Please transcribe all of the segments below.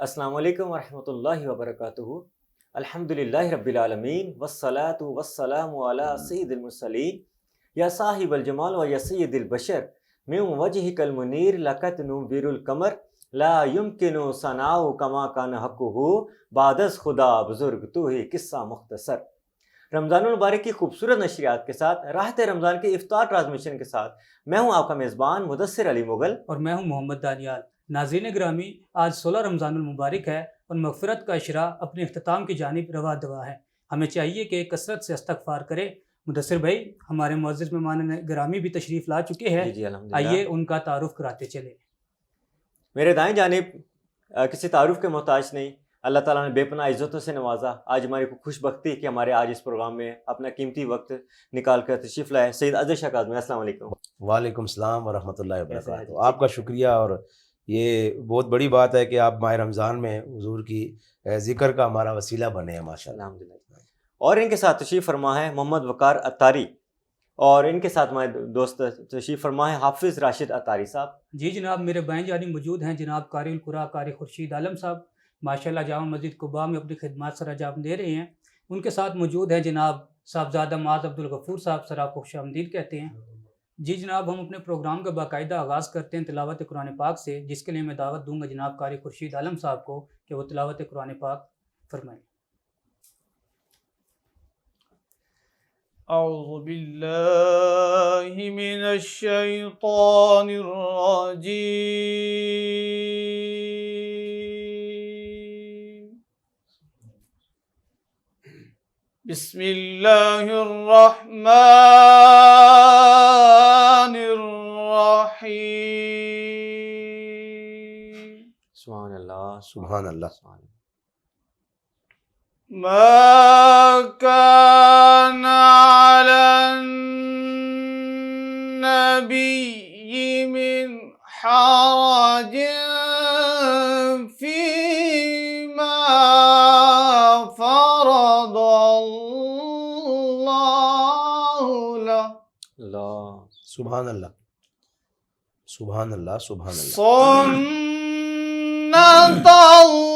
السلام علیکم ورحمۃ اللہ وبرکاتہ۔ الحمدللہ رب العالمین والصلاة والسلام علی سید المرسلین یا صاحب الجمال و یا سید البشر من وجهک المنیر لقد نور القمر لا یمکن ثناء کما کان حقہ بعد از خدا بزرگ تو ہی قصہ مختصر۔ رمضان المبارک کی خوبصورت نشریات کے ساتھ راحت رمضان کے افطار ٹرانسمیشن کے ساتھ میں ہوں آپ کا میزبان مدثر علی مغل اور میں ہوں محمد دانیال۔ ناظرین گرامی، آج 16 رمضان المبارک ہے اور مغفرت کا اشرا اپنے اختتام کی جانب رواں دوا ہے۔ ہمیں چاہیے کہ کثرت سے استغفار کرے۔ مدثر بھائی، ہمارے معزز مہمان گرامی بھی تشریف لا چکے ہیں، جی الحمدللہ۔ آئیے ان کا تعارف کراتے چلے۔ میرے دائیں جانب کسی تعارف کے محتاج نہیں، اللہ تعالیٰ نے بے پناہ عزتوں سے نوازا۔ آج ہماری کو خوش بختی کہ ہمارے آج اس پروگرام میں اپنا قیمتی وقت نکال کر تشریف لائے سید اظہر شاہ کاظمی۔ السلام علیکم۔ وعلیکم السلام ورحمۃ اللہ کیسے ہیں وبرکاتہ۔ جی؟ آپ کا شکریہ، اور یہ بہت بڑی بات ہے کہ آپ ماہ رمضان میں حضور کی ذکر کا ہمارا وسیلہ بنے ہیں، ماشاء اللہ۔ الحمدللہ۔ اور ان کے ساتھ تشریف فرما ہے محمد وقار عطاری، اور ان کے ساتھ ہمارے دوست تشریف فرما ہے حافظ راشد عطاری صاحب۔ جی جناب، میرے بائیں جانب موجود ہیں جناب قاری القرآن قاری خورشید عالم صاحب، ماشاءاللہ جامع مسجد قباء میں اپنی خدمات سر انجام دے رہے ہیں۔ ان کے ساتھ موجود ہیں جناب صاحبزادہ معاذ عبدالغفور صاحب، سر آپ کو خوش آمدید کہتے ہیں۔ جی جناب، ہم اپنے پروگرام کا باقاعدہ آغاز کرتے ہیں تلاوت قرآن پاک سے، جس کے لیے میں دعوت دوں گا جناب قاری خورشید عالم صاحب کو کہ وہ تلاوت قرآن پاک فرمائیں۔ اعوذ باللہ من الشیطان الرجیم، بسم اللہ الرحمن الرحیم۔ سبحان اللہ، سبحان اللہ۔ ما كان على النبي من حرج فيما فرض الله له اللہ سبحان اللہ، سبحان اللہ، سبحان اللہ۔ سنة الله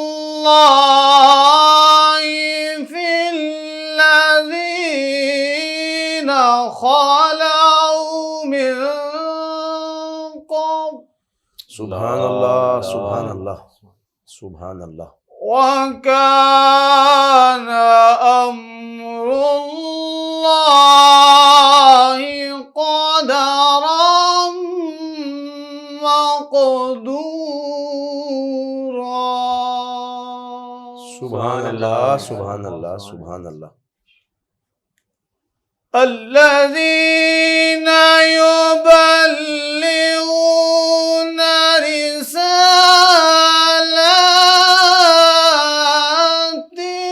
في الذين خلوا من قبل سبحان اللہ، سبحان اللہ، سبحان اللہ۔ وكان أمر الله قدرا مقدورا۔ سبحان اللہ، سبحان اللہ، سبحان اللہ۔ الذين يبلغون رسالات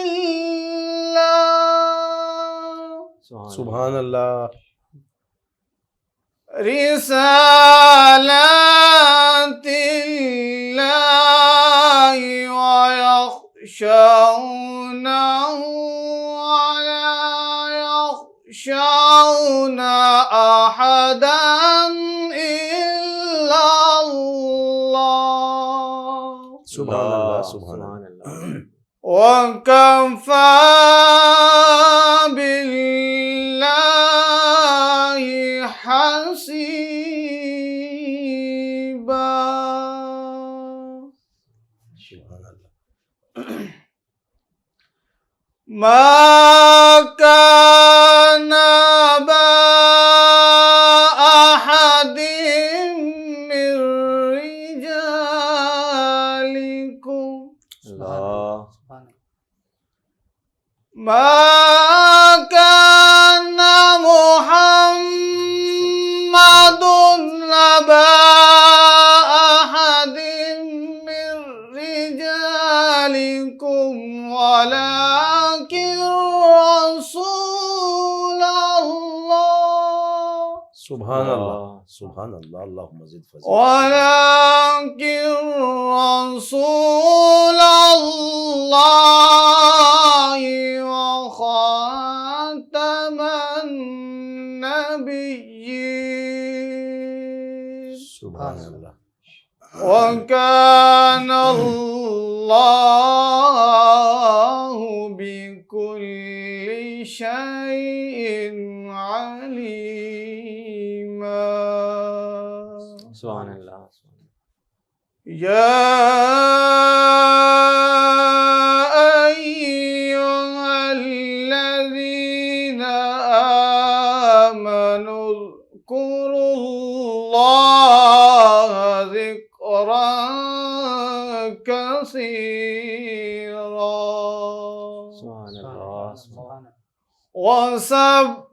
الله سبحان اللہ، رسالات الله ويخشونه ولا يخشون أحدا إلا الله سبحان اللہ، سبحان اللہ۔ وكفى بالله حسيبا۔ سبحان اللہ۔ ما كان أبا أحد من رجالكم اللہ ما كان محمد أبا أحد من رجالكم ولكن رسول الله سبحان اللہ، سبحان اللہ، اللہم زد فضل۔ ولكن رسول الله وخاتم النبيين سبحان اللہ۔ وكان الله والله بكل شيء عليما. سبحان اللہ. يا أيها الذين آمنوا اذكروا الله ذكرا كثيرا سبحان اللہ. سبحان اللہ. وسبحوه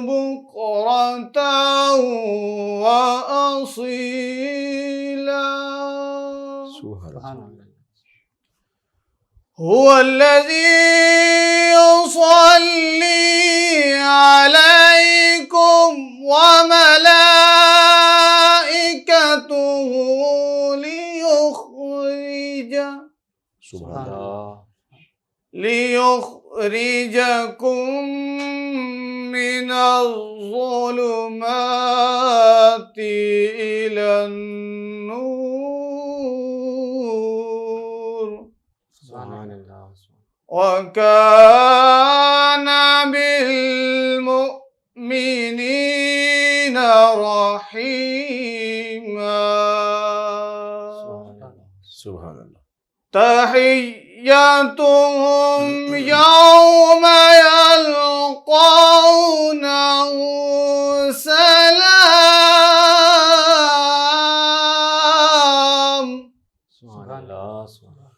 بكرة وأصيلا. سبحان اللہ. هو الذي يصلي عليكم وملائكته سبحان اللہ. ليخرجكم من الظلمات إلى النور سبحان اللہ. وكان بالمؤمنين رحيما. سبحان اللہ. تحيتهم يوم يلقونه سلام. سبحان اللہ.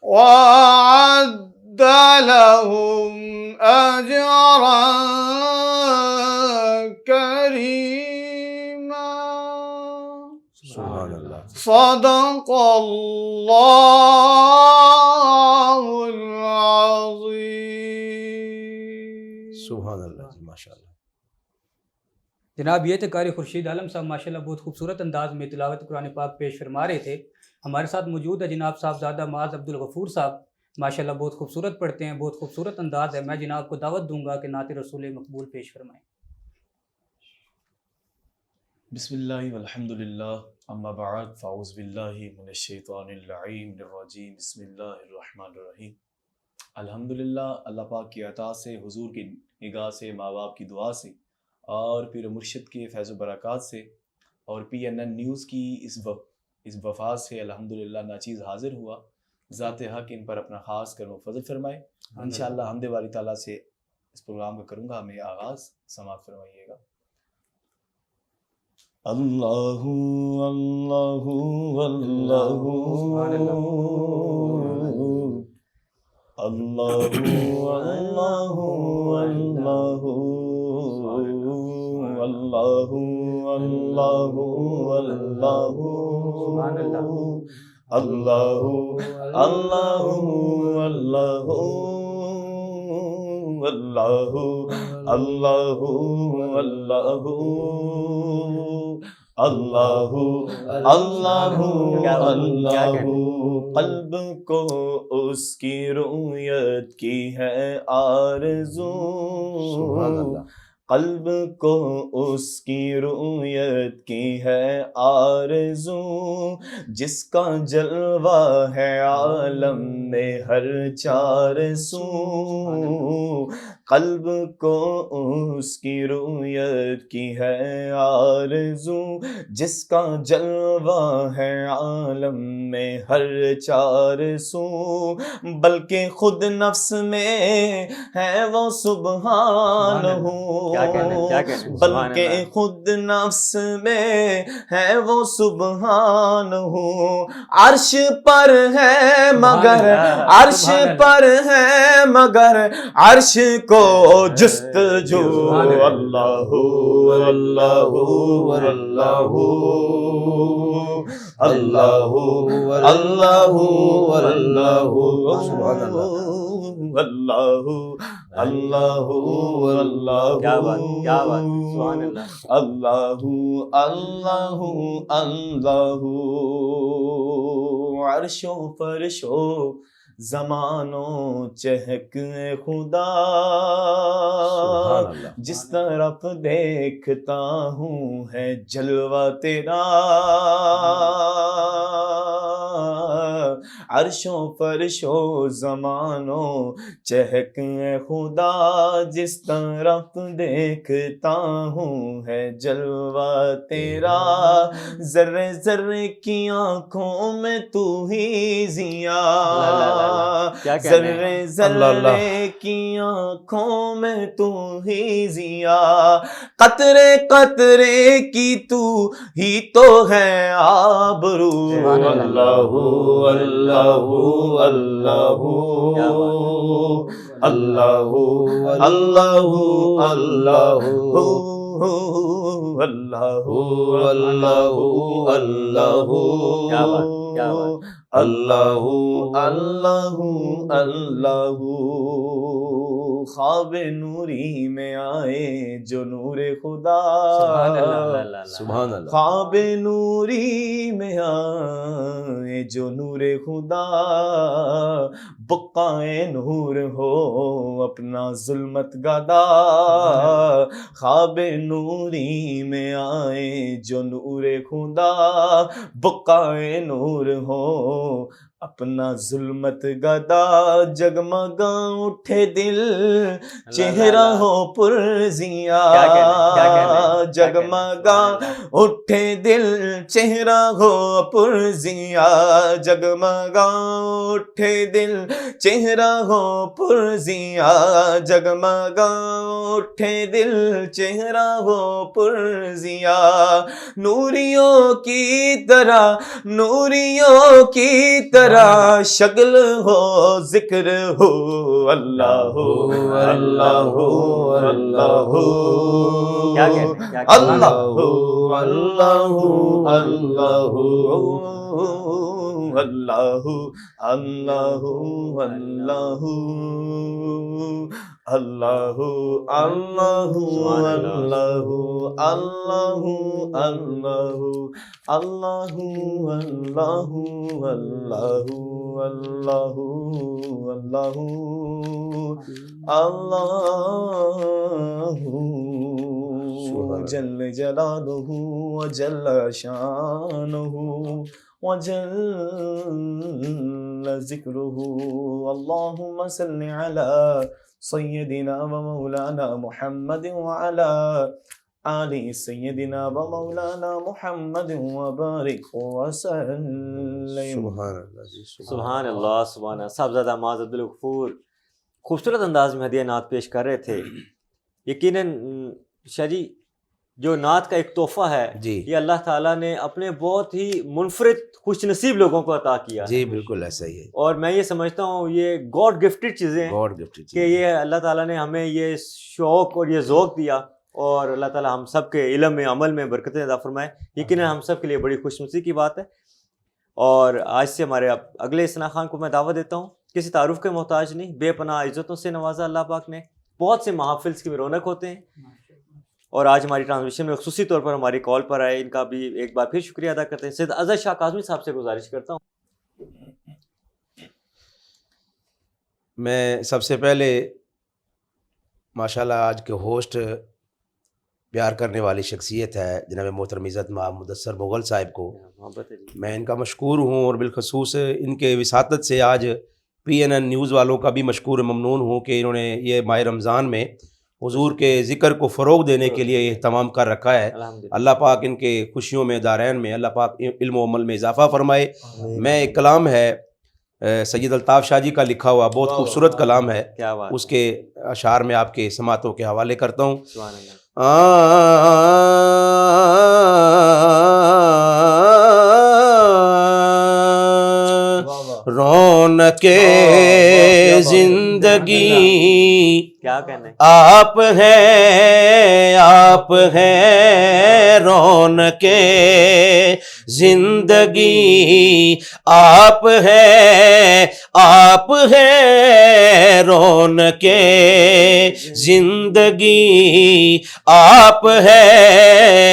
وأعد لهم أجرا كريما. سبحان اللہ. صدق اللہ العظیم. سبحان اللہ جی، ماشاء اللہ. جناب یہ تھے قاری خورشید عالم صاحب، ماشاءاللہ بہت خوبصورت انداز میں تلاوت قرآن پاک پیش فرما رہے تھے. ہمارے ساتھ موجود ہے جناب صاحبزادہ معاذ عبدالغفور صاحب، ماشاءاللہ بہت خوبصورت پڑھتے ہیں، بہت خوبصورت انداز ہے. میں جناب کو دعوت دوں گا کہ نعت رسول مقبول پیش فرمائیں. بسم اللہ والحمد للہ، اما بعد فاعوذ باللہ من الشیطان اللعین الرجیم، بسم اللہ الرحمن الرحیم. الحمدللہ، اللہ پاک کی عطا سے، حضور کی نگاہ سے، ماں باپ کی دعا سے، اور پیر مرشد کے فیض و برکات سے، اور PNN نیوز کی اس وفات سے الحمدللہ ناچیز حاضر ہوا. ذات حق ان پر اپنا خاص کرم و فضل فرمائے. انشاءاللہ حمد باری تعالیٰ سے اس پروگرام کا کروں گا. ہمیں آغاز سماعت فرمائیے گا. اللہ اللہ اللہ اللہ اللہ اللہ اللہ اللہ اللہ اللہ اللہ اللہ اللہ اللہ اللہ. قلب کو اس کی رؤیت کی ہے آرزو، قلب کو اس کی رؤیت کی ہے آرزو، جس کا جلوہ ہے عالم میں ہر چار سو. قلب کو اس کی رؤیت کی ہے آرزو، جس کا جلوہ ہے عالم میں ہر چار سو. بلکہ خود نفس میں ہے وہ سبحان ہو، بلکہ خود نفس میں ہے وہ سبحان ہو. عرش پر ہے مگر، عرش پر ہے مگر عرش کو جستجو. اللہ اللہ اللہ اللہ اللہ اللہ اللہ اللہ اللہ. کیا بات، کیا بات، سبحان اللہ. اللہ اللہ اللہ. عرش و فرش و زمانوں چہک خدا، جس طرف دیکھتا ہوں ہے جلوہ تیرا. عرش و فرش و زمانوں چہک اے خدا جس طرف دیکھتا ہوں ہے جلوہ تیرا ذرے ذرے کی آنکھوں میں تو ہی ضیا کیا کہنا ہے؟ ذرے اللہ اللہ۔ ذرے کی آنکھوں میں تو ہی ضیا قطرے قطرے کی تو ہی تو ہے آبرو سبحان اللہ اللہ اللہ کیا بات اللہ اللہ اللہ اللہ اللہ کیا بات کیا بات اللہ اللہ اللہ خواب نوری میں آئے جو نور خدا سبحان اللہ اللہ اللہ سبحان اللہ۔ خواب نوری میں آئے جو نور خدا بقائے نور ہو اپنا ظلمت گدا خواب نوری میں آئے جو نور خدا بقائے نور ہو اپنا ظلمت گدا جگمگا اٹھے دل چہرہ ہو پرزیاں جگمگا اٹھے دل چہرہ ہو پرزیاں جگمگا اٹھے دل چہرہ ہو پرزیاں جگمگا اٹھے دل چہرہ ہو پرزیاں نوریوں کی طرح نوریوں کی طرح شکل ہو ذکر ہو اللہ اللہ اللہ کیا کہتے ہیں کیا اللہ اللہ اللہ اللہ اللہ اللہ اللہ اللہ اللہ اللہ اللہ اللہ اللہ اللہ اللہ اللہ جل جلالہ وجل شانہ وجل ذکرہ اللہم صل علی سیدنا و مولانا محمد وعلی آل سیدنا و مولانا محمد وبارک وسلم سبحان اللہ جی، سبحان اللہ سبحان اللہ۔ صاحبزادہ معاذ عبدالغفور خوبصورت انداز میں ہدیہ نعت پیش کر رہے تھے۔ یقیناً شاہ جی جو نعت کا ایک تحفہ ہے جی یہ اللہ تعالیٰ نے اپنے بہت ہی منفرد خوش نصیب لوگوں کو عطا کیا ہے، جی بالکل ایسا ہی ہے، اور میں یہ سمجھتا ہوں یہ گاڈ گفٹڈ چیزیں ہیں گاڈ گفٹ کہ یہ اللہ تعالیٰ نے ہمیں یہ شوق اور یہ ذوق دیا، اور اللہ تعالیٰ ہم سب کے علم میں عمل میں برکتیں عطا فرمائے۔ یقیناً ہم سب کے لیے بڑی خوش نصیبی کی بات ہے۔ اور آج سے ہمارے اگلے ثنا خان کو میں دعوت دیتا ہوں، کسی تعارف کے محتاج نہیں، بے پناہ عزتوں سے نوازا اللہ پاک نے، بہت سے محافل کی رونق ہوتے ہیں، اور آج ہماری ٹرانسمیشن میں خصوصی طور پر ہماری کال پر آئے، ان کا بھی ایک بار پھر شکریہ ادا کرتے ہیں۔ سید اظہر شاہ کاظمی صاحب سے گزارش کرتا ہوں۔ میں سب سے پہلے ماشاءاللہ آج کے ہوسٹ پیار کرنے والی شخصیت ہے جناب محترم عزت مآب مدثر مغل صاحب کو محبت ہے جی۔ میں ان کا مشکور ہوں، اور بالخصوص ان کے وساطت سے آج PNN نیوز والوں کا بھی مشکور ممنون ہوں کہ انہوں نے یہ ماہ رمضان میں حضور کے ذکر کو فروغ دینے کے لیے اہتمام کر رکھا ہے۔ الحمدللہ۔ اللہ پاک ان کے خوشیوں میں دارین میں اللہ پاک علم و عمل میں اضافہ فرمائے۔ میں ایک کلام ہے سید الطاف شاہ جی کا لکھا ہوا، بہت خوبصورت کلام ہے، کیا بات، اس کے اشعار میں آپ کے سماعتوں کے حوالے کرتا ہوں۔ سبحان اللہ۔ رونق زندگی کیا کہنے، آپ ہیں رونق زندگی آپ ہیں رونق زندگی آپ ہیں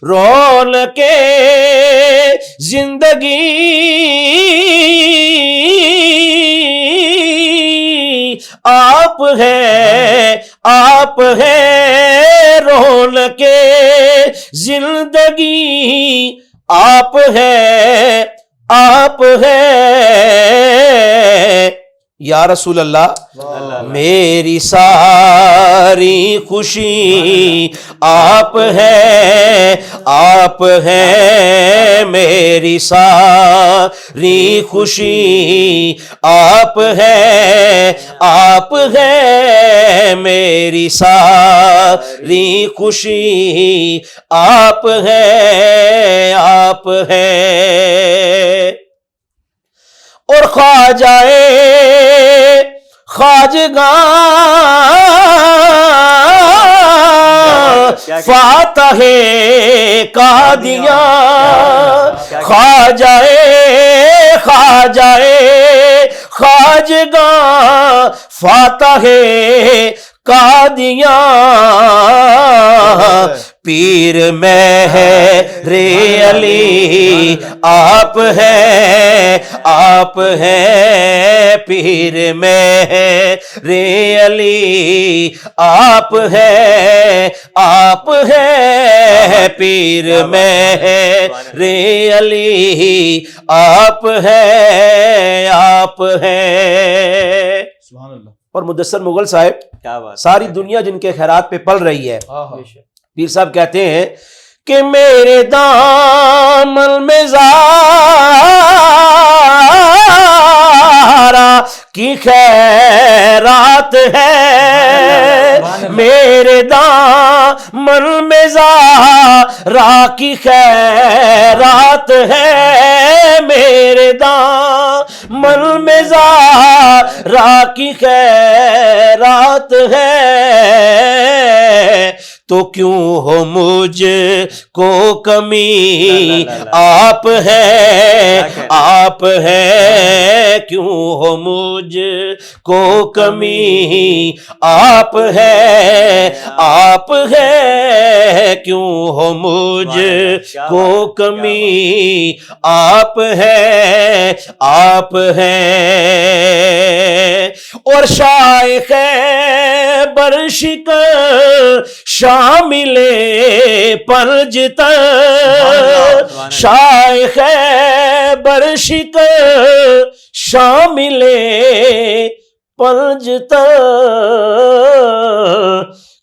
رونق زندگی آپ ہیں رونق زندگی آپ ہیں آپ ہیں یا رسول اللہ میری ساری خوشی آپ ہیں میری ساری خوشی آپ ہیں میری ساری خوشی آپ ہیں اور خواجگاں فاتح قادیاں خواجگاں فاتح قادیاں پیر مہر علی آپ ہیں پیر مہر علی آپ ہیں پیر مہر علی آپ ہیں سبحان اللہ. اور مدثر مغل صاحب کیا بات. ساری دنیا جن کے خیرات پہ پل رہی ہے، آہا. پیر صاحب کہتے ہیں کہ میرے دامن میں زارا کی خیرات ہے، میرے دامن میں زارا کی خیرات ہے، میرے دامن میں زارا کی خیرات ہے، تو کیوں ہو مجھ کو کمی آپ ہیں کیوں ہو مجھ کو کمی آپ ہیں کیوں ہو مجھ کو کمی آپ ہیں اور شائخ برشکر شامل پرجتر شائخ برشکر شامل پرجتر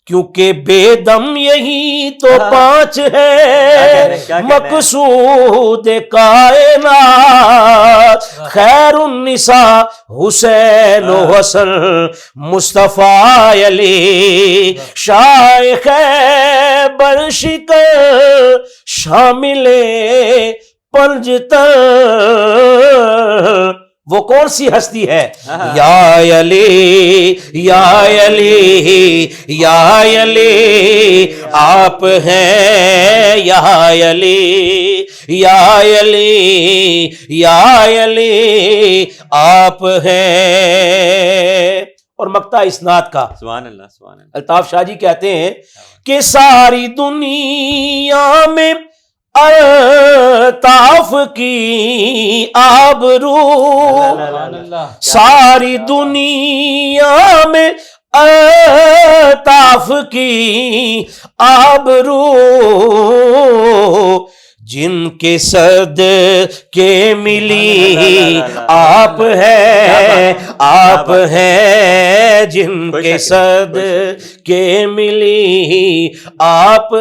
کیونکہ بے دم یہی تو پانچ ہے مقصود کائنات خیر النساء حسین و حسن مصطفیٰ علی شائخ برشکر شامل پرجتر وہ کون سی ہستی ہے؟ یا علی یا علی یا علی آپ ہیں یا علی یا علی یا علی آپ ہیں. اور مقطع اسناد کا سبحان اللہ سبحان اللہ. الطاف شاہ جی کہتے ہیں کہ ساری دنیا میں الطاف کی آبرو ساری دنیا میں الطاف کی آبرو جن کے صدقے ملی آپ ہیں جن کے صدقے ملی آپ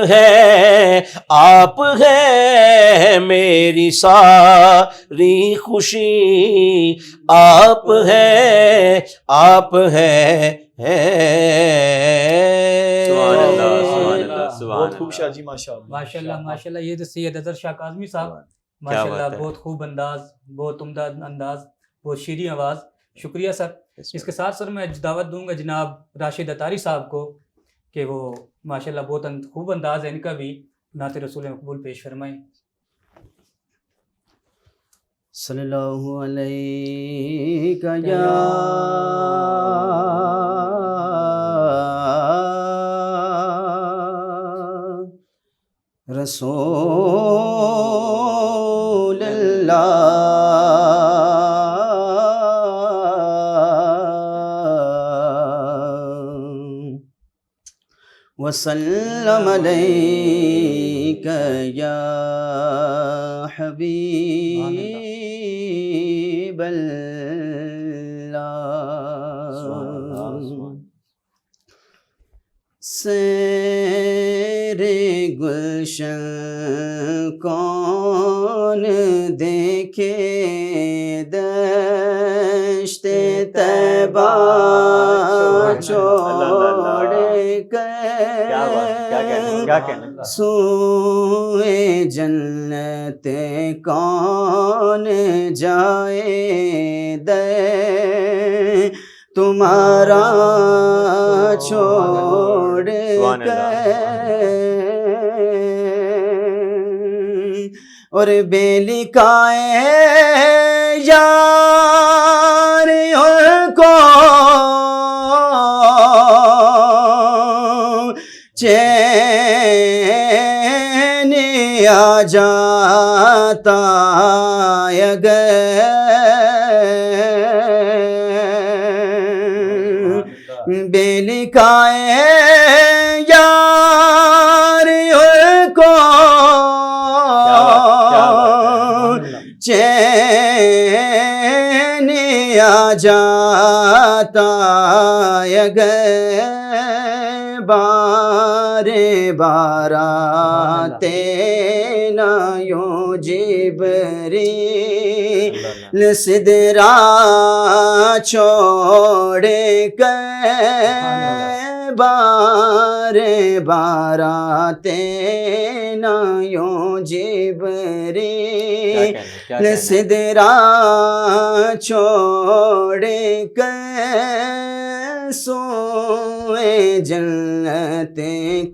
ہیں میری ساری خوشی آپ ہیں بہت خوب شاہ جی ماشاء اللہ ماشاء اللہ. یہ تو سید اظہر شاہ کاظمی صاحب ماشاء اللہ بہت خوب انداز، بہت عمدہ انداز، بہت شیریں آواز. شکریہ سر. اس کے ساتھ سر میں دعوت دوں گا جناب راشد اتاری صاحب کو کہ وہ ماشاء اللہ بہت خوب انداز ہے ان کا بھی، نعت رسول مقبول پیش فرمائیں. صلی اللہ علیہ یا رسول اللہ وسلم علیک یا حبیب اللہ. سیر گلشن کون دیکھے دشت طیبہ چھوڑ کر سوئے جنت کون جائے دے تمہارا چھوڑ کر. اور بے لکھائے یار کو چین آ جاتا بے لکھائے یار کو چین آ جاتا بار بارات نہ یوں جبریل سدرا چھوڑ کر بار بارات نہ یوں جبریل سدرا چھوڑ کر سوئے جنت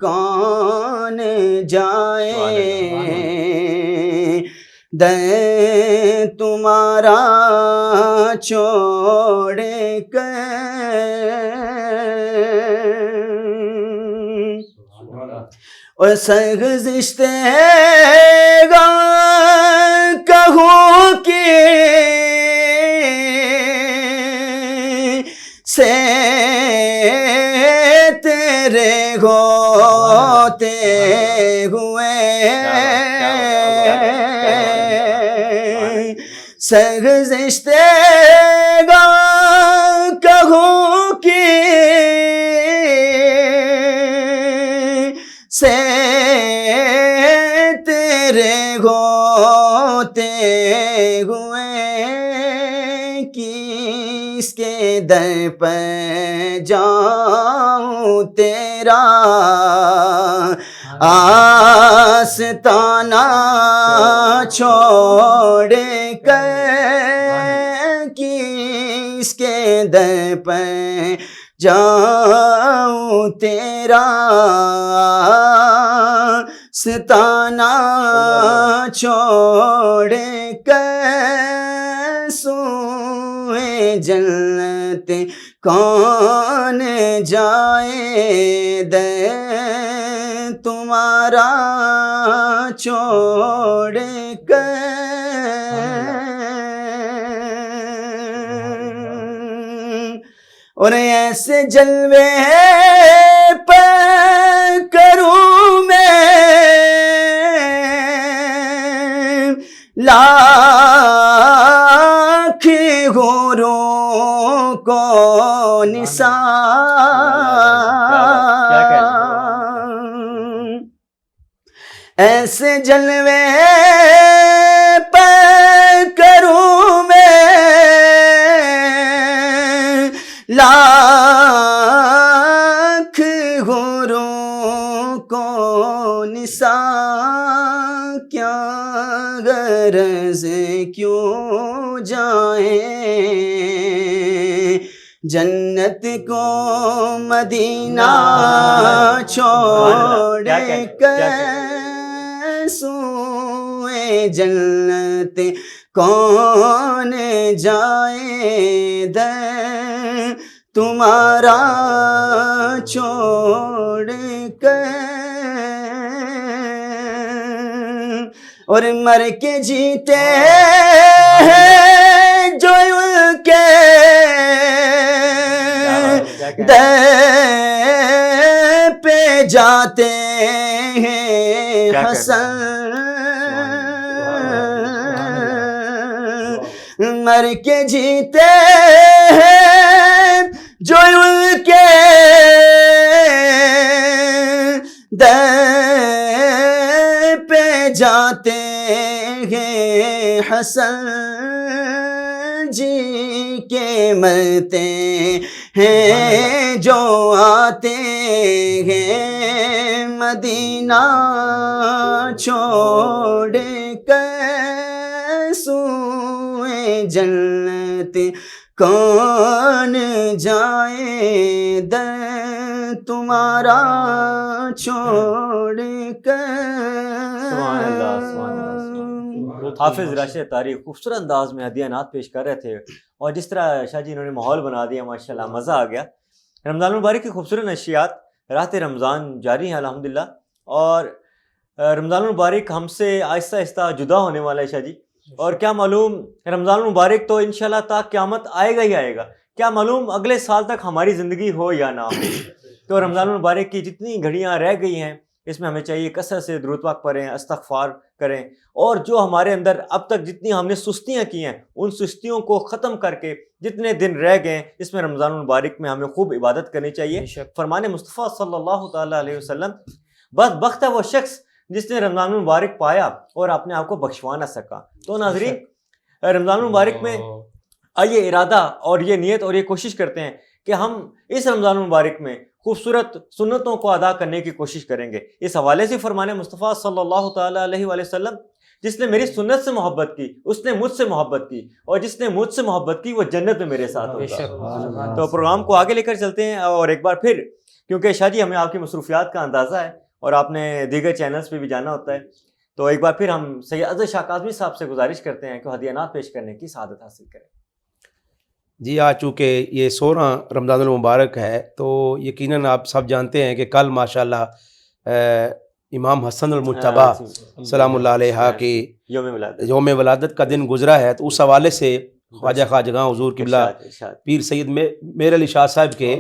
کون جائے دے تمہارا چھوڑ کر. اور سرگزشت گا کہوں کہ سے تیرے ہوتے ہوئے سرگزشت گا کہوں کہ سے تیرے ہوتے ہوئے کس کے در پہ جاؤں تیرا آستانہ چھوڑ کر کس کے در پہ جاؤں تیرا ستانہ چھوڑ کر سوئے جنت کون جائے دے تمہارا چھوڑ کر. اور ایسے جلوے پر کروں میں لاکھ حوروں کو نثار ایسے جلوے پر کروں میں لاکھ حوروں کو نثار کیا غرض کیوں جائیں جنت کو مدینہ چھوڑ کر سوئے جنت کون جائے در تمہارا چھوڑ کر. اور مر کے جیتے ہیں جو ان کے در پہ جاتے ہیں کیا کہنا حسن مر کے جیتے ہیں جو ان کے در پہ جاتے ہیں حسن جی کے مرتے ہیں جو آتے ہیں مدینہ چھوڑ کر سوئے جنت کون جائے در تمہارا چھوڑ کر. سبحان اللہ، سبحان اللہ، حافظ راشد تاریخ خوبصورت انداز میں ہدیانات پیش کر رہے تھے، اور جس طرح شاہ جی انہوں نے ماحول بنا دیا، ماشاءاللہ مزہ آ گیا. رمضان المبارک کی خوبصورت نشریات رات رمضان جاری ہیں الحمدللہ، اور رمضان المبارک ہم سے آہستہ آہستہ جدا ہونے والا ہے شاہ جی. اور کیا معلوم رمضان المبارک تو انشاءاللہ تا قیامت آئے گا ہی آئے گا، کیا معلوم اگلے سال تک ہماری زندگی ہو یا نہ ہو. تو رمضان المبارک کی جتنی گھڑیاں رہ گئی ہیں اس میں ہمیں چاہیے کثرت سے درود پاک پڑھیں، استغفار کریں، اور جو ہمارے اندر اب تک جتنی ہم نے سستیاں کی ہیں ان سستیوں کو ختم کر کے جتنے دن رہ گئے اس میں رمضان المبارک میں ہمیں خوب عبادت کرنی چاہیے. فرمان مصطفیٰ صلی اللہ تعالیٰ علیہ وسلم، بدبخت ہے وہ شخص جس نے رمضان المبارک پایا اور اپنے آپ کو بخشوا نہ سکا. تو ناظرین رمضان المبارک میں آئیے ارادہ اور یہ نیت اور یہ کوشش کرتے ہیں کہ ہم اس رمضان المبارک میں خوبصورت سنتوں کو ادا کرنے کی کوشش کریں گے. اس حوالے سے فرمان مصطفیٰ صلی اللہ تعالیٰ علیہ وآلہ وسلم، جس نے میری سنت سے محبت کی اس نے مجھ سے محبت کی، اور جس نے مجھ سے محبت کی وہ جنت میں میرے ساتھ ہوگا. تو پروگرام کو آگے لے کر چلتے ہیں، اور ایک بار پھر کیونکہ شاہ جی ہمیں آپ کی مصروفیات کا اندازہ ہے اور آپ نے دیگر چینلز پہ بھی جانا ہوتا ہے، تو ایک بار پھر ہم سید اظہر شاہ کاظمی صاحب سے گزارش کرتے ہیں کہ ہدیانات پیش کرنے کی سعادت حاصل کریں. جی آج چونکہ یہ 16 رمضان المبارک ہے تو یقیناً آپ سب جانتے ہیں کہ کل ماشاءاللہ امام حسن المجتبیٰ سلام اللہ علیہ کی یوم ولادت کا دن گزرا ہے. تو اس حوالے سے خواجہ خواجگاں حضور قبلہ پیر سید میر علی شاہ صاحب کے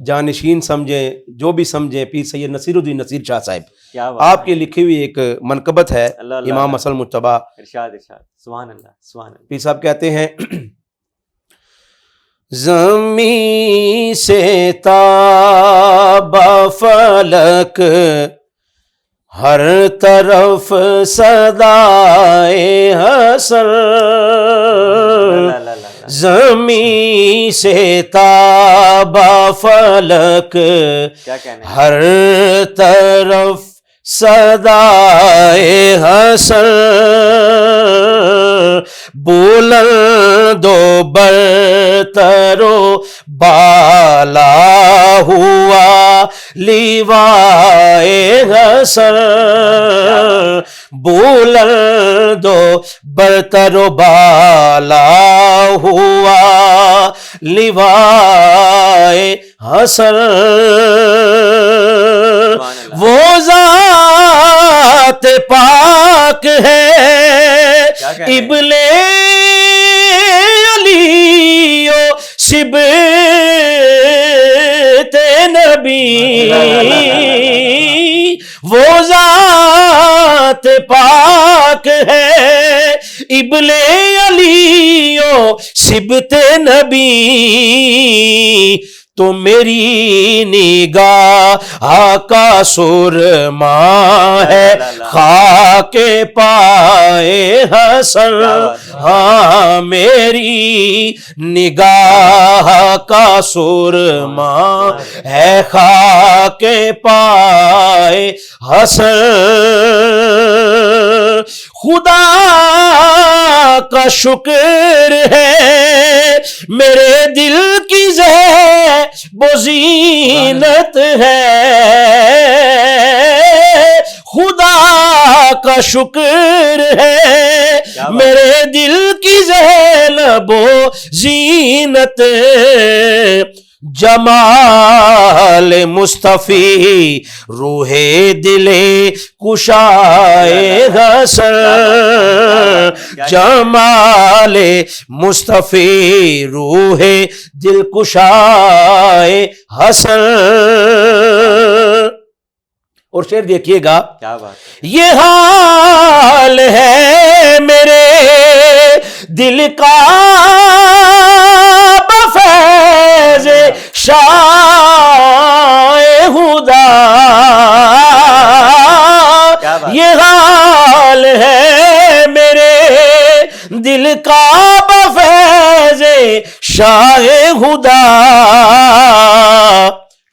جانشین سمجھیں، جو بھی سمجھیں، پیر سید نصیر الدین نصیر شاہ صاحب آپ کی لکھی ہوئی ایک منقبت ہے امام حسن المجتبیٰ. سبحان اللہ، سبحان اللہ. پیر صاحب کہتے ہیں زمین سے تاب فلک ہر طرف صدائے حسن، زمین سے تاب فلک ہر طرف صدائے حسن، بلند و برتر و بالا ہوا لیوائے حسن، بلند و برتر و بالا ہوا لیوائے حسن، وہ ذات پاک ہے ابن علی و صبت نبی، وہ ذات پاک ہے ابن علی و صبت نبی، تو میری نگاہ کا سرما ہے خاک پائے حسن، ہاں میری نگاہ کا سرما ہے خاک پائے حسن، خدا کا شکر ہے میرے دل کی وہ زینت ہے، خدا کا شکر ہے میرے دل کی زینب و زینت، جمال مصطفی روح دل کشائے حسن، جمال مصطفی روح دل کشائے حسن. اور شعر دیکھیے گا, کیا بات ہے. یہ حال ہے میرے دل کا بفیض شاہ خدا, یہ حال ہے میرے دل کا بفیض شاہ خدا.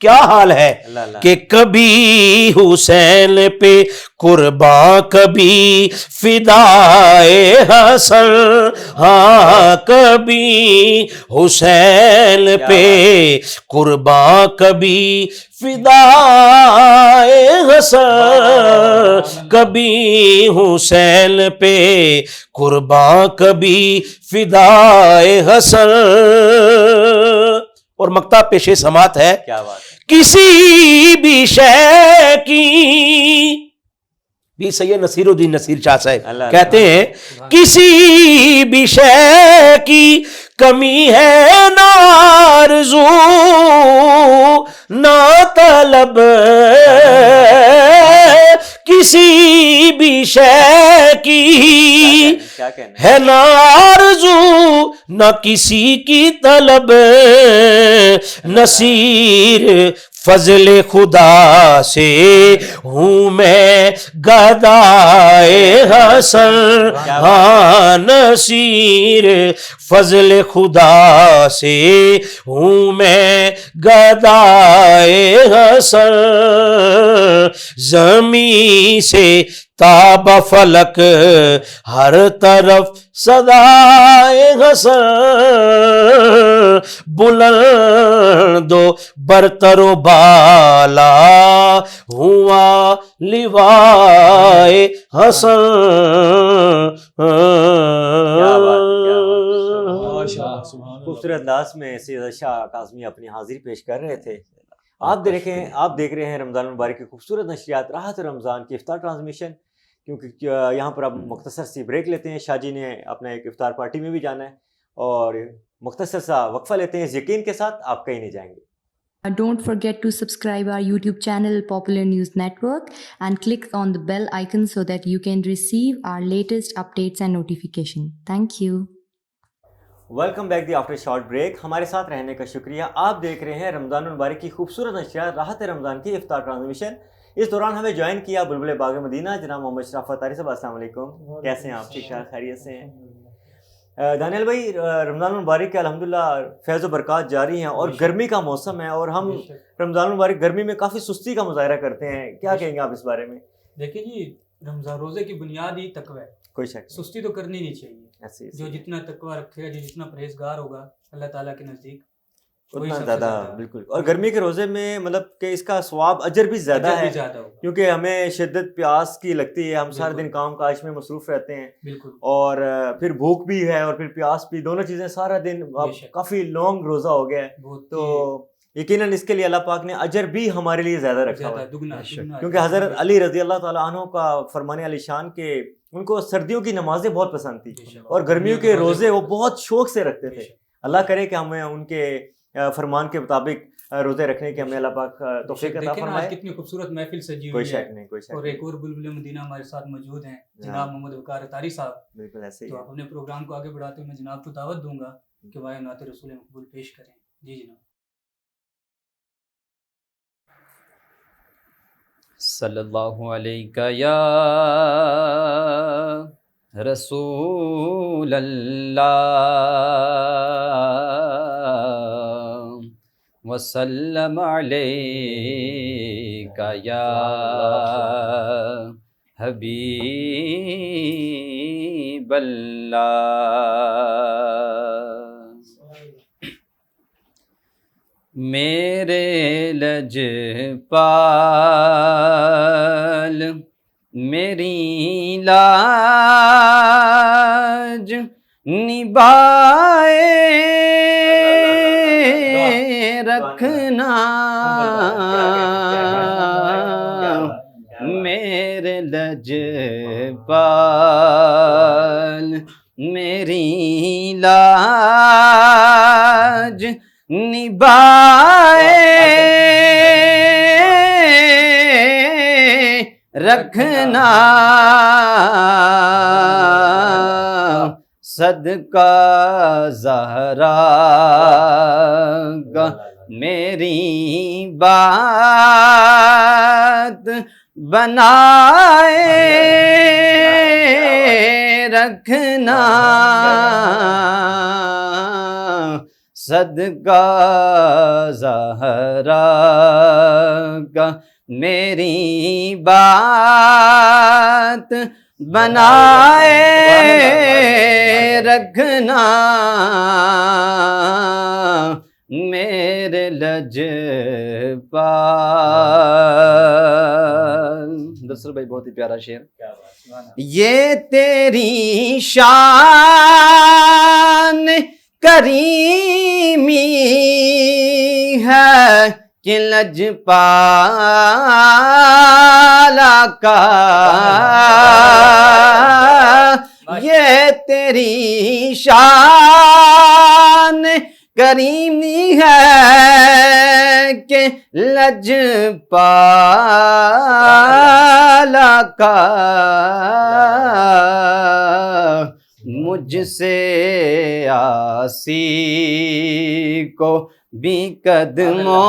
کیا حال ہے اللہ اللہ. کہ کبھی حسین پہ قرباں کبھی فدائے حسن, ہاں کبھی حسین پہ قرباں کبھی فدائے حسن, کبھی حسین پہ قرباں کبھی فدائے حسن. اور مقطع پیش سماعت ہے, کیا بات ہے. کسی بھی شے کی, بھی سید نصیر الدین نصیر شاہ صاحب اللہ کہتے ہیں کسی بھی شے کی کمی ہے نہ آرزو نہ طلب, کسی بھی شے کی کیا کہنا ہے نہ آرزو نہ کسی کی طلب, نصیر فضل خدا سے ہوں میں گدائے حسن, ہاں نصیر فضل خدا سے ہوں میں گدائے حسن. زمین سے تاب فلک ہر طرف صدائے حسن, بلند و برتر و بالا ہوا لوائے حسن. ماشاءاللہ سبحان اللہ. خوبصورت انداز میں سید شاہ کاظمی اپنی حاضری پیش کر رہے تھے. آپ دیکھ رہے ہیں رمضان المبارک کی خوبصورت نشریات راحت رمضان کی افطار ٹرانسمیشن. کیونکہ یہاں پر اب مختصر سی بریک لیتے ہیں, شاہ جی نے اپنا ایک افطار پارٹی میں بھی جانا ہے, اور مختصر سا وقفہ لیتے ہیں اس یقین کے ساتھ آپ کہیں نہیں جائیں گے. Don't forget to subscribe our YouTube channel Popular News Network and click on the bell icon so that you can receive our latest updates and notification. Thank you. Welcome back the after short break. ہمارے ساتھ رہنے کا شکریہ. آپ دیکھ رہے ہیں رمضان المبارک کی خوبصورت نشریات راحت رمضان کی افطار ٹرانسمیشن. اس دوران ہمیں جوائن کیا بلبل باغ مدینہ جناب محمد شرافت طاری صاحب. السلام علیکم, کیسے ہیں آپ؟ ٹھیک ٹھاک, خیریت سے ہیں؟ دانیال بھائی, رمضان المبارک کے الحمدللہ فیض و برکات جاری ہیں, اور گرمی کا موسم ہے, اور ہم رمضان المبارک گرمی میں کافی سستی کا مظاہرہ کرتے ہیں. کیا کہیں گے آپ اس بارے میں؟ دیکھیں جی, رمضان روزے کی بنیاد ہی تقوی ہے. کوئی شک نہیں. سستی تو کرنی نہیں چاہیے. ایسے جو جتنا تقوی رکھے گا, جو جتنا پرہیزگار ہوگا اللہ تعالیٰ کے نزدیک اتنا زیادہ. بالکل. اور گرمی کے روزے میں مطلب کہ اس کا ثواب اجر بھی زیادہ ہے, کیونکہ ہمیں شدت پیاس کی لگتی ہے, ہم سارے دن کام کاج میں مصروف رہتے ہیں, بالکل, اور پھر بھوک بھی ہے اور پھر پیاس بھی, دونوں چیزیں سارا دن. کافی لانگ روزہ ہو گیا ہے, تو یقیناً اس کے لیے اللہ پاک نے اجر بھی ہمارے لیے زیادہ رکھا ہوا ہے. کیونکہ حضرت علی رضی اللہ تعالیٰ عنہ کا فرمان علی شان کے ان کو سردیوں کی نمازیں بہت پسند تھی, اور گرمیوں کے روزے وہ بہت شوق سے رکھتے تھے. اللہ کرے کہ ہمیں ان کے فرمان کے مطابق روزے رکھنے کی ہمیں اللہ پاک توفیق عطا فرمائے. کتنی خوبصورت محفل سجی ہوئی کوئی ہے. شک نہیں, کوئی شک اور نہیں. ایک اور بلبل مدینہ ہمارے ساتھ موجود ہیں, جناب محمد وقار طاری صاحب. بالکل ایسے ہی. تو آپ اپنے پروگرام کو آگے بڑھاتے ہوئے میں جناب کو دعوت دوں گا کہ وہ نعت رسول مقبول پیش کریں. جی جناب. صلی اللہ علیہ یا رسول اللہ وسلم علیک یا حبیب اللہ. میرے لجپال میری لاج نبھائے رکھنا, میرے لجپال میری لاج نبھائے رکھنا صدقہ زہرا کا میری بات بنائے رکھنا صدقہ زہرا کا میری بات بنائے رکھنا میرے لجپال. دسر بھائی بہت ہی پیارا شعر. یہ تیری شان کریمی ہے کہ لجپالا کا یہ تیری شان کریمی ہے کہ لجپالا کا مجھ سے عاصی کو بھی قدموں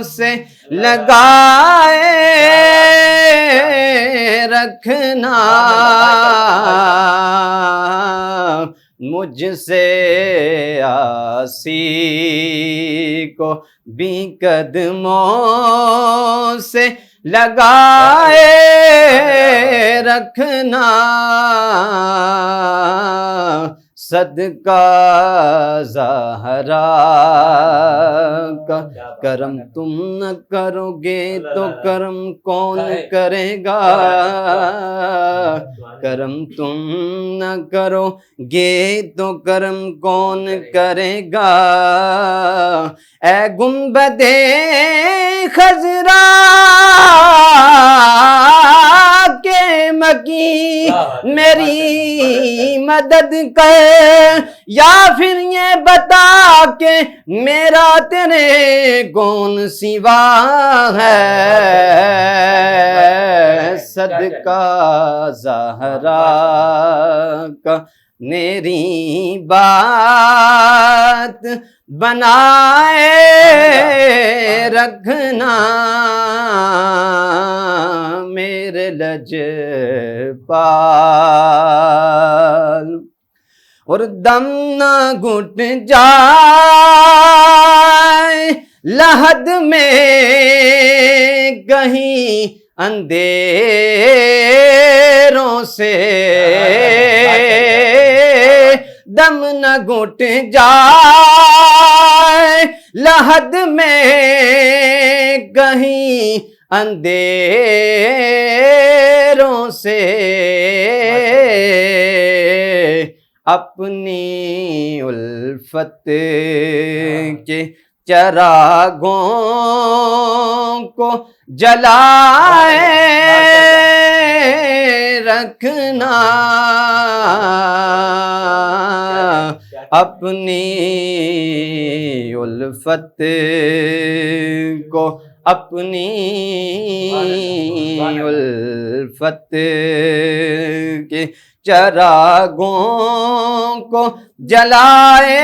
سے لگائے رکھنا مجھ سے عاصی کو بھی قدموں سے لگائے رکھنا صدقہ زہرا کا. کرم تم نہ کرو گے تو کرم کون کرے گا کرم تم نہ کرو گے تو کرم کون کرے گا اے گنبد خضرا کے مکی میری مدد کر یا پھر یہ بتا کہ میرا تیرے کون سوا ہے صدقہ زہرا کا میری بات بنائے رکھنا میرے لجپال. اور دم نہ گھٹ جائے لحد میں کہیں اندھیروں سے دم نہ گھٹ جائے لحد میں کہیں اندھیروں سے اپنی الفت کے چراغوں کو جلائے رکھنا اپنی الفت کو اپنی الفت کے چراغوں کو جلائے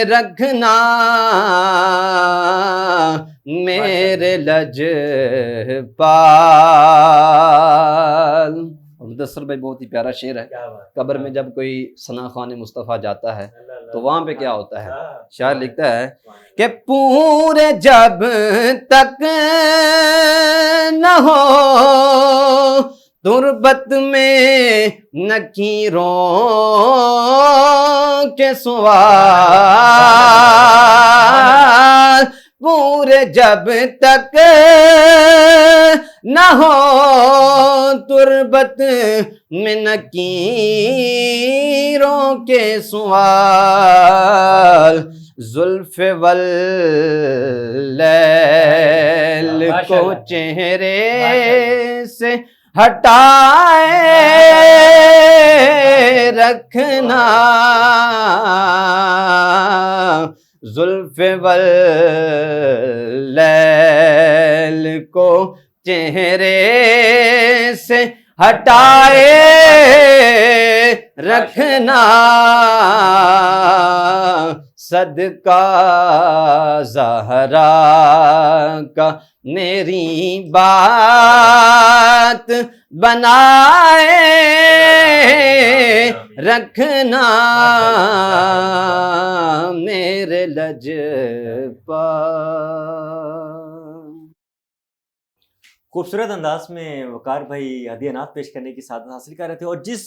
رکھنا میرے لجپال. مدثر بھائی بہت ہی پیارا شعر ہے. قبر میں جب کوئی ثنا خوان مصطفیٰ جاتا ہے تو وہاں پہ کیا ہوتا ہے؟ شاعر لکھتا ہے کہ پورے جب تک نہ ہو تربت میں نکیروں کے سوال پورے جب تک نہ ہو تربت میں نکیروں کے سوال زلف واللیل کو چہرے سے ہٹائے رکھنا زلف واللیل کو چہرے سے ہٹائے رکھنا صدقہ زہرا کا میری بات بنائے رکھنا میرے لجپا. خوبصورت انداز میں وقار بھائی ہدیہ نعت پیش کرنے کی سعادت حاصل کر رہے تھے، اور جس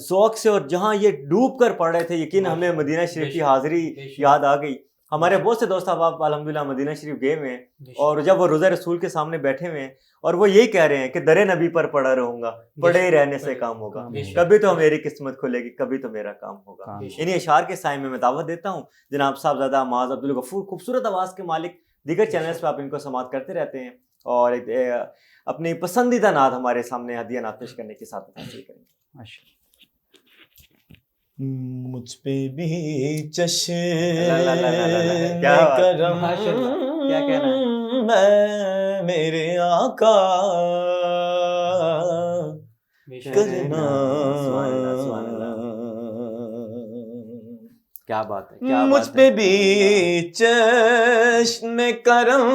ذوق سے اور جہاں یہ ڈوب کر پڑھ رہے تھے، یقین ہمیں مدینہ شریف کی حاضری یاد آ گئی. ہمارے بہت سے دوست احباب الحمدللہ مدینہ شریف گئے ہوئے ہیں، اور جب وہ روزہ رسول کے سامنے بیٹھے ہوئے ہیں اور وہ یہی کہہ رہے ہیں کہ در نبی پر پڑا رہوں گا، پڑے ہی رہنے سے کام ہوگا، کبھی تو میری قسمت کھلے گی، کبھی تو میرا کام ہوگا. انہی اشعار کے سائے میں دعوت دیتا ہوں جناب صاحبزادہ معاذ عبدالغفور، خوبصورت آواز کے مالک، دیگر چینلز پہ آپ ان کو سماعت کرتے رہتے ہیں، اور اپنی پسندیدہ نعت ہمارے سامنے ہدیہ نعت پیش کرنے کی سعادت حاصل کریں گے. مجھ پہ بھی چشم کرم کیا کہنا ہے میں میرے آقا کرنا. کیا بات ہے، مجھ پہ بھی چشم کرم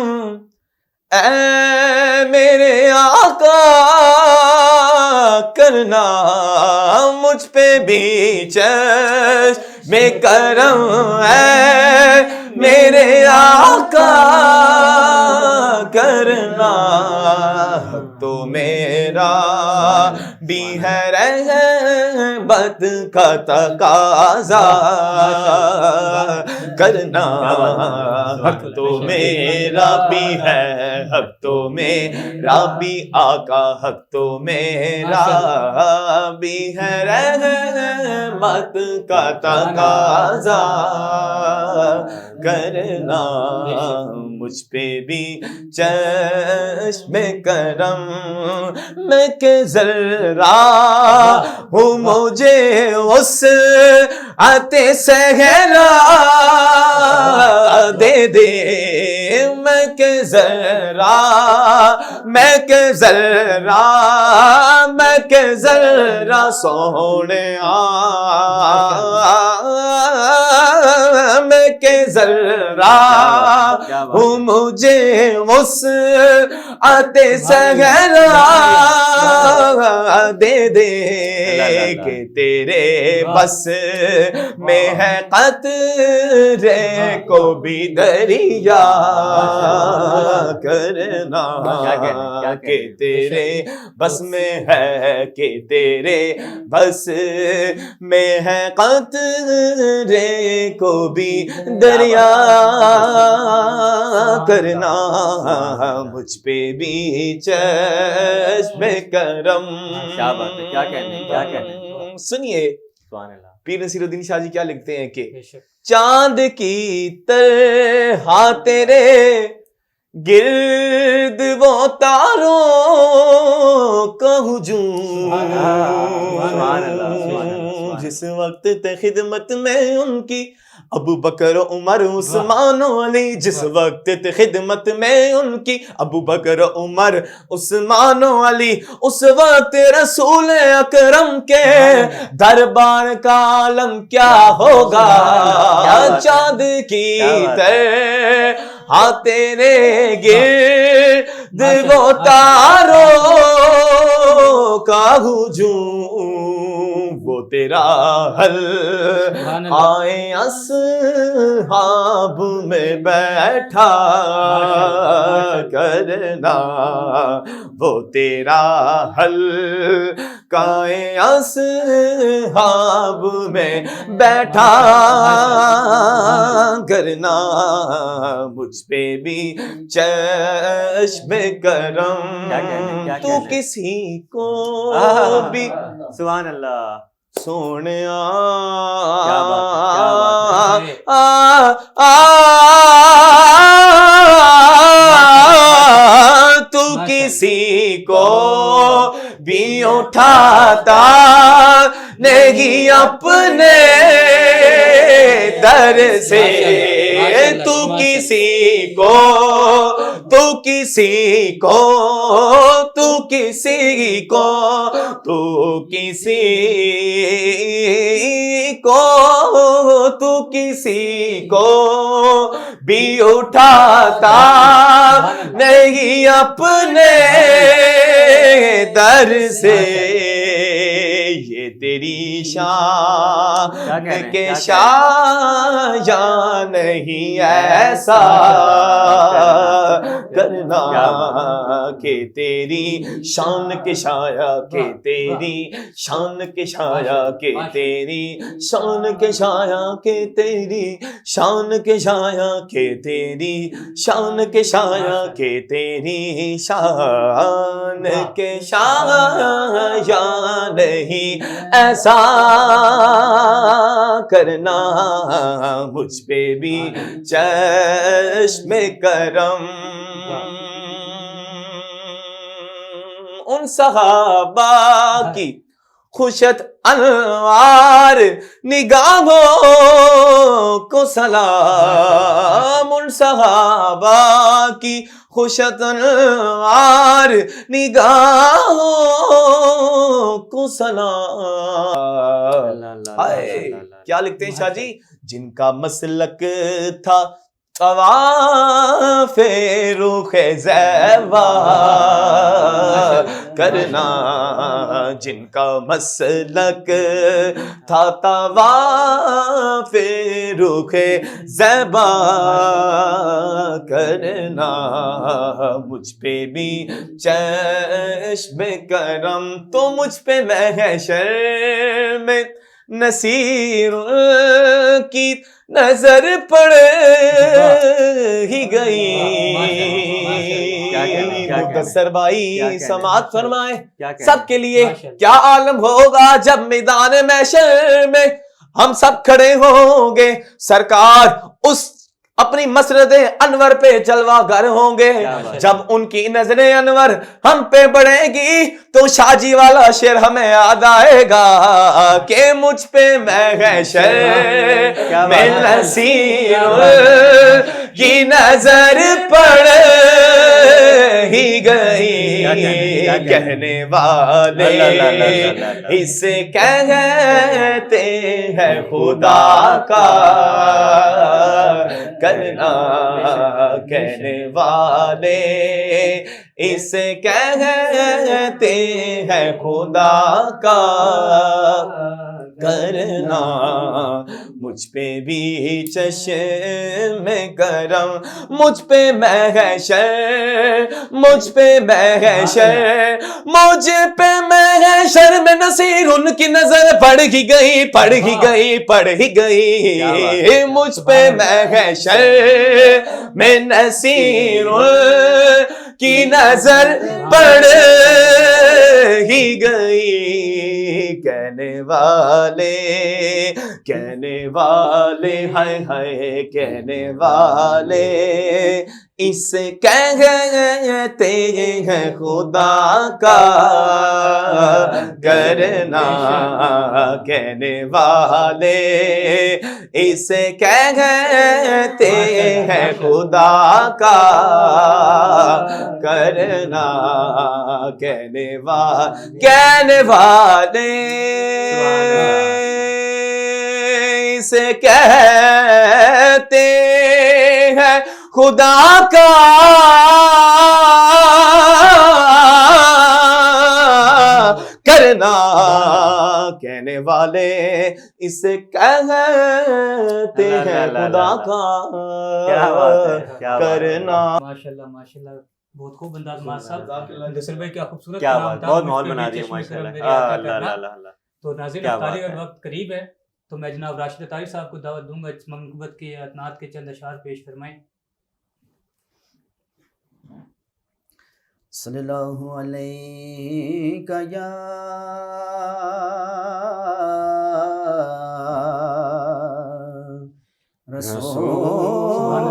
اے میرے آقا کرنا. مجھ پہ بھی چشم کرم اے میرے آقا کرنا. تو میرا بھی ہے رحمت کا تقاضا کرنا. حق تو میرا بھی ہے، حق تو میرا بھی آقا، حق تو میرا بھی ہے رحمت کا تقاضا کرنا. مجھ پہ بھی چشم کرم میں کہ ذرا ہوں مجھے اس آتے صحرا دے دے. میں کہ ذرا میں کہ ذرا میں کہ ذرا سونے میں کہ ذرا ہوں مجھے اس آتے صحرا دے دے کہ تیرے بس میں ہے قطرے کو بھی دریا کرنا. کہ تیرے بس میں ہے، کہ تیرے بس میں ہے قطرے کو بھی دریا کرنا. مجھ پہ بھی چشم کرم. کیا بات ہے، کیا کہنے، کیا کہنے. سنیے سبحان اللہ. پیر نصیر الدین شاہ جی کیا لکھتے ہیں کہ بے شک. چاند کی طرح تیرے گرد وہ تاروں کا ہجوم، جس وقت تے خدمت میں ان کی ابو بکر عمر عثمان و علی، جس وقت تے خدمت میں ان کی ابو بکر عمر عثمان و علی، اس وقت رسول اکرم کے دربار کا عالم کیا ہوگا. چاند کی طرح تیرے گرد وہ تاروں کا ہجوم، وہ تیرا حل آئے اصحاب میں بیٹھا کرنا. وہ تیرا حل کائے اصحاب میں بیٹھا کرنا. مجھ پہ بھی چشم کرم. تو کسی کو بھی سبحان اللہ. سونیا تو کسی کو بھی اٹھاتا نہیں اپنے در سے تو کسی کو تو کسی کو تو کسی کو تو کسی کو تو کسی کو بھی اٹھاتا نہیں اپنے در سے یہ تیری شان کے شایان نہیں ایسا کرنا کہ تیری شان کے شایا کہ تیری شان کے شایا کہ تیری شان کے شایا کہ تیری شان کے شایا کہ تیری شان کے شایا کہ تیری شان کے شایا نہیں ایسا کرنا مجھ پہ بھی چشم کرم ان صحابہ کی خوشت انوار نگاہوں کو سلام ان صحابہ کی خوشت انوار نگاہوں کو سلام کیا لکھتے ہیں شاہ جی جن کا مسلک تھا طواف روخ زیبا کرنا جن کا مسلک تھا طواف روخ زیبا کرنا مجھ پہ بھی چشم کرم تو مجھ پہ محشر میں نصیر کی نظر پڑ ہی گئی مدثر بھائی سماعت فرمائے سب کے لیے کیا عالم ہوگا جب میدان محشر میں ہم سب کھڑے ہوں گے سرکار اس اپنی مسرد انور پہ جلوہ گر ہوں گے جب ان کی نظر انور ہم پہ بڑھے گی تو شاہ جی والا شعر ہمیں یاد آئے گا کہ مجھ پہ محشر میں نصیر کی نظر پڑ ہی گئی کہنے والے اسے کہتے ہیں خدا کا کرنا کہنے والے اسے کہتے ہیں خدا کا کرنا مجھ پہ بھی چشم کرم مجھ پہ محشر مجھ پہ محشر مجھ پہ محشر میں نصیر ان کی نظر پڑ ہی گئی پڑ ہی گئی پڑ ہی گئی مجھ پہ محشر میں نصیر کی نظر پڑ ہی گئی کہنے والے ہائے ہائے کہنے والے اس کہتے ہیں خدا کا کرنا کہنے والے اس کہتے ہیں خدا کا کرنا کہنے والے اسے کہتے ہیں خدا کا کرنا کہنے والے اسے کہتے ہیں خدا کا کرنا ماشاءاللہ ماشاءاللہ بہت خوب انداز ماز صاحب دسر بھائی کیا خوبصورت کیا کلام بات تھا، بہت مجھ ماحول پہ بنا بھی دیا چشم ماشاءاللہ کرم میرے عطا اللہ کرنا۔ اللہ اللہ تو ناظرین کیا افطاری بات کا ہے۔ وقت قریب ہے تو میں جناب راشد اطاری صاحب کو دعوت دوں گا اس منقبت کے نعت کے چند اشعار پیش فرمائیں۔ صلی اللہ علیہ یا رسول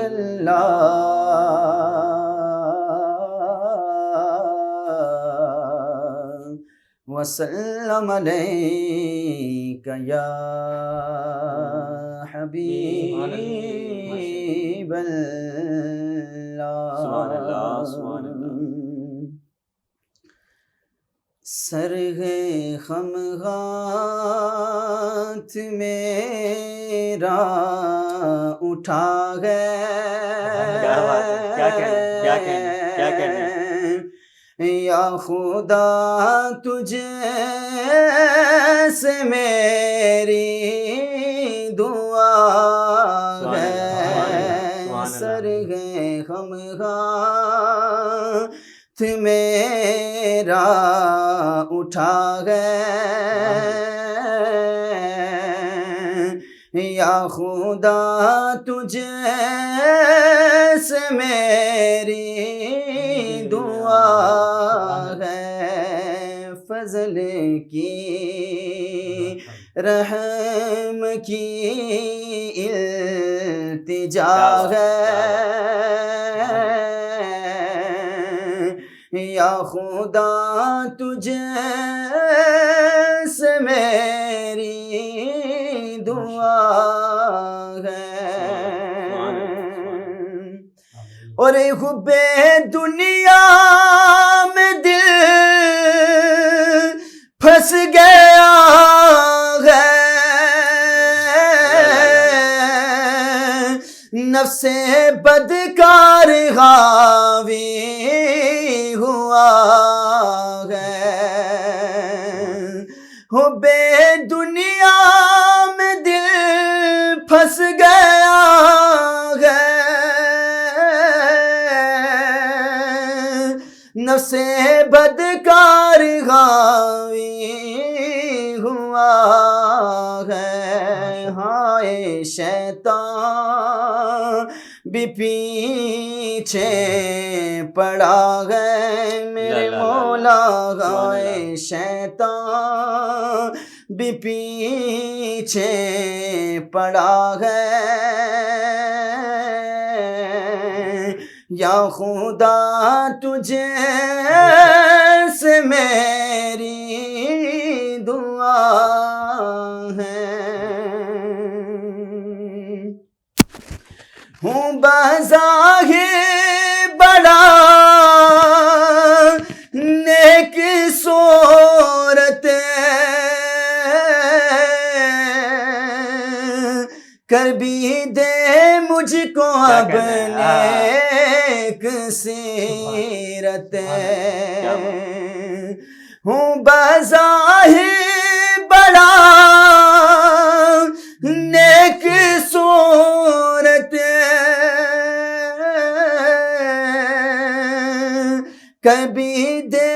اللہ وسلم علیہ یا حبیب اللہ سبحان اللہ سبحان اللہ سرغ خمغات میرا اٹھا گئے کیا بات ہے کیا کہنے یا خدا تجھے سے میری دعا ہے سرغ خمغات میرا اٹھا گئے یا خدا تجھے سے میری دعا ہے فضل کی رحم کی التجا ہے یا خدا تجھے سے میری دعا ہے اور حب دنیا میں دل پھنس گیا ہے نفس بدکار غاوی ہوا ہے حب دنیا میں دل پھنس گیا ہے نفس بدکار غاوی ہوا ہے ہائے شیطان بھی پیچھے پڑا ہے میرے مولا ہائے شیطان بھی پیچھے پڑا ہے یا خدا تجھے سے میری دعا ہے ہوں بظاہر بڑا نیک صورت کر بھی دے مجھ کو اپنے سیرت ہوں بظاہر بڑا نیک صورت کبھی دے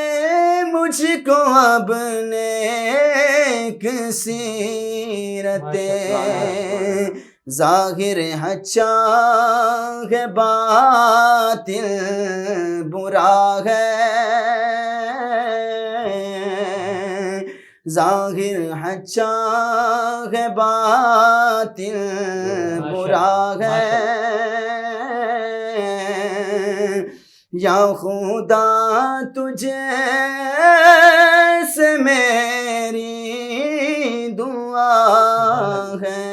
مجھ کو اپنے سیرت ظاہر اچھا ہے باطن برا ہے ظاہر اچھا ہے باطن برا ہے یا خدا تجھے سے میری دعا ہے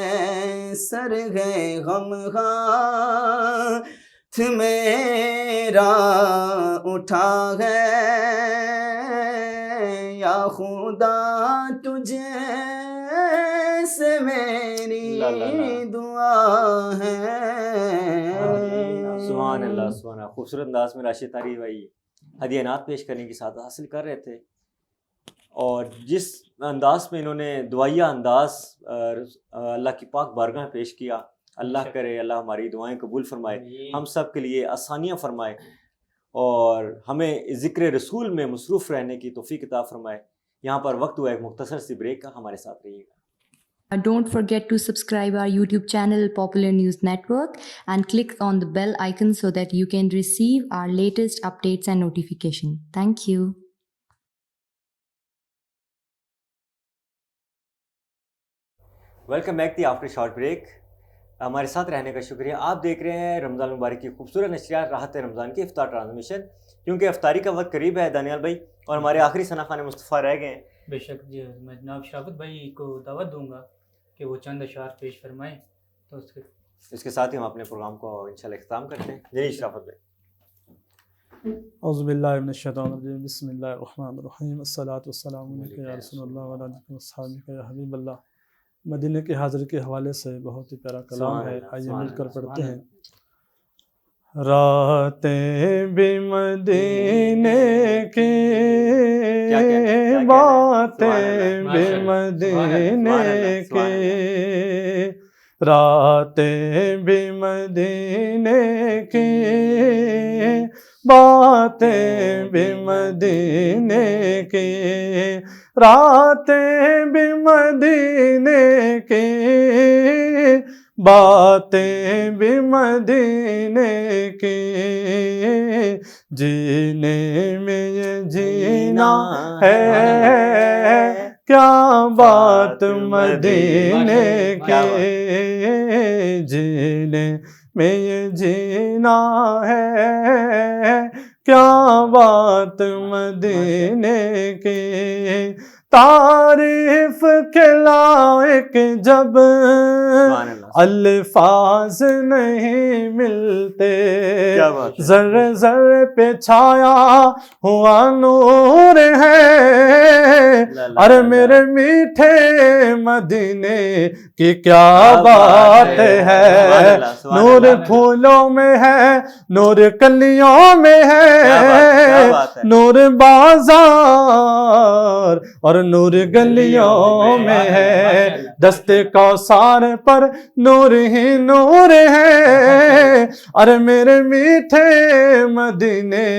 سرغ غمغات میرا اٹھا ہے یا خدا تجھے سے میری دعا ہے سبحان اللہ سبحان اللہ خوبصورت انداز میں راشد طاہری بھائی ہدیہ نعت پیش کرنے کی سعادت حاصل کر رہے تھے اور جس انداز میں انہوں نے دعائیہ انداز اللہ کی پاک بارگاہ میں پیش کیا اللہ کرے اللہ ہماری دعائیں قبول فرمائے ہم سب کے لیے آسانیاں فرمائے اور ہمیں ذکر رسول میں مصروف رہنے کی توفیق عطا فرمائے یہاں پر وقت ہوا ایک مختصر سی بریک کا ہمارے ساتھ رہیے گا Don't forget to subscribe our YouTube channel Popular News Network and click on the bell icon so that you can receive our latest updates and notification. Thank you. Welcome back the after short break. ہمارے ساتھ رہنے کا شکریہ. آپ دیکھ رہے ہیں رمضان مبارک کی خوبصورت نشریات راحت رمضان کی افطار ٹرانسمیشن. کیونکہ افطاری کا وقت قریب ہے دانیال بھائی اور ہمارے آخری ثنا خان مصطفیٰ رہ گئے ہیں بے شک جی میں جناب شرافت بھائی کو دعوت دوں گا کہ وہ چند اشعار پیش فرمائیں، تو اس کے ساتھ ہی ہم اپنے پروگرام کو انشاءاللہ اختتام کرتے ہیں. جی شرافت بھائی. اعوذ باللہ من الشیطان الرجیم، بسم اللہ الرحمن الرحیم، الصلاۃ والسلام علیک یا رسول اللہ وعلی آلہ وصحبہ یا حبیب اللہ. مدینہ کے حاضر کے حوالے سے بہت ہی پیارا کلام ہے، آئیے مل کر پڑھتے ہیں. راتیں بھی مدینے کی، باتیں بھی مدینے کی، راتیں بھی مدینے کی، باتیں بھی مدینے کی، راتیں بھی مدینے کی، باتیں بھی مدینے کی، جینے میں یہ جینا ہے کیا بات مدینے کی، جینے میں یہ جینا ہے کیا بات مدینے کی، تعریف کے لائق جب الفاظ نہیں ملتے، ذرے ذرے پہ چھایا ہوا نور ہے، ارے میرے میٹھے مدینے کی کیا بات ہے، نور پھولوں میں ہے، نور کلیوں میں ہے، نور بازار اور نور گلیوں میں ہے، دست کوثر پر نور ہی نور ہے، ارے میرے میٹھے مدینے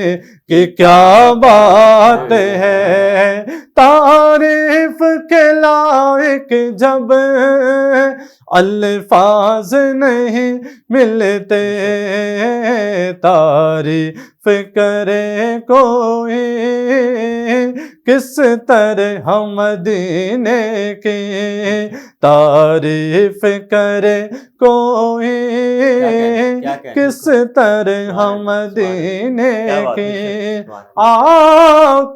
کی کیا بات ہے، تعریف کے لائق جب الفاظ نہیں ملتے، تعریف کرے کوئی کس طرح مدینے کی، تعریف کرے کوئی کس طرح مدینے کی،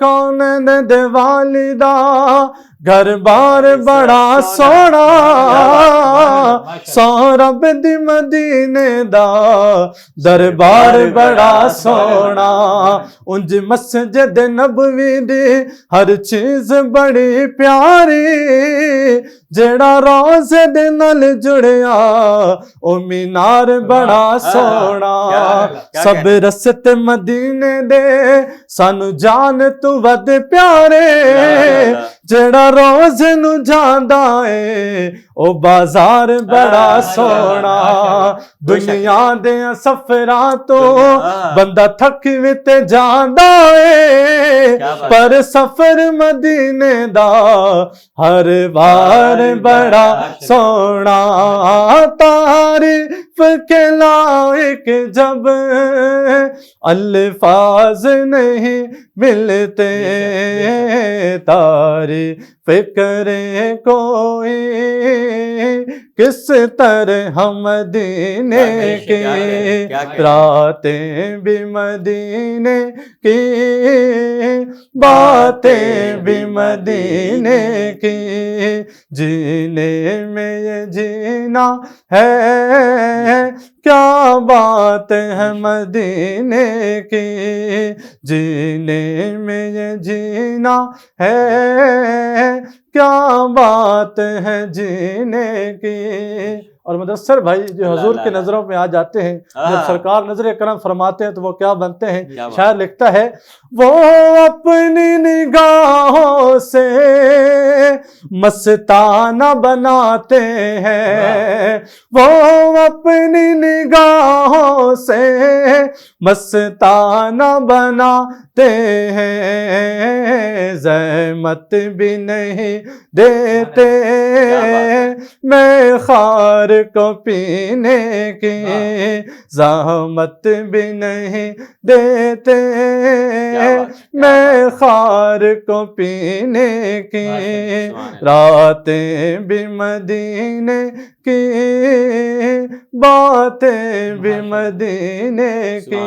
کون دے والدہ گھر بار بڑا سونا، سورب دی مدینے دا دربار بڑا سونا، انج مسجد نبوی دی ہر چیز بڑی پیاری، جیڑا روزے دے نال جڑیا او مینار بڑا سونا، سب رستے مدینے دے سانو جان تو ود پیارے، جیڑا روزے نو جاندا اے او بازار بڑا سونا، دنیا دے سفراں تو بندہ تھک وی تے جاندا اے، پر سفر مدینے دا ہر بار بڑا سونا، تعریف کے لائق جب الفاظ نہیں ملتے، تعریف کرے کوئی کس طرح مدینے کی، راتیں بھی مدینے کی، باتیں بھی مدینے کی، جینے میں یہ جینا ہے کیا بات ہے مدینے کی، جینے میں یہ جینا ہے کیا بات ہے جینے کی. اور مدثر بھائی جو حضور کے نظروں میں آ جاتے ہیں، جب سرکار نظر کرم فرماتے ہیں تو وہ کیا بنتے ہیں؟ شاعر لکھتا ہے وہ اپنی نگاہوں سے مستانہ بناتے ہیں، وہ اپنی نگاہوں سے مستانہ بناتے ہیں، زحمت بھی نہیں دیتے میں خار کو پینے کی، زحمت بھی نہیں دیتے میں خار کو پینے کی، راتیں بھی مدینے کی، باتیں بھی مدینے کی.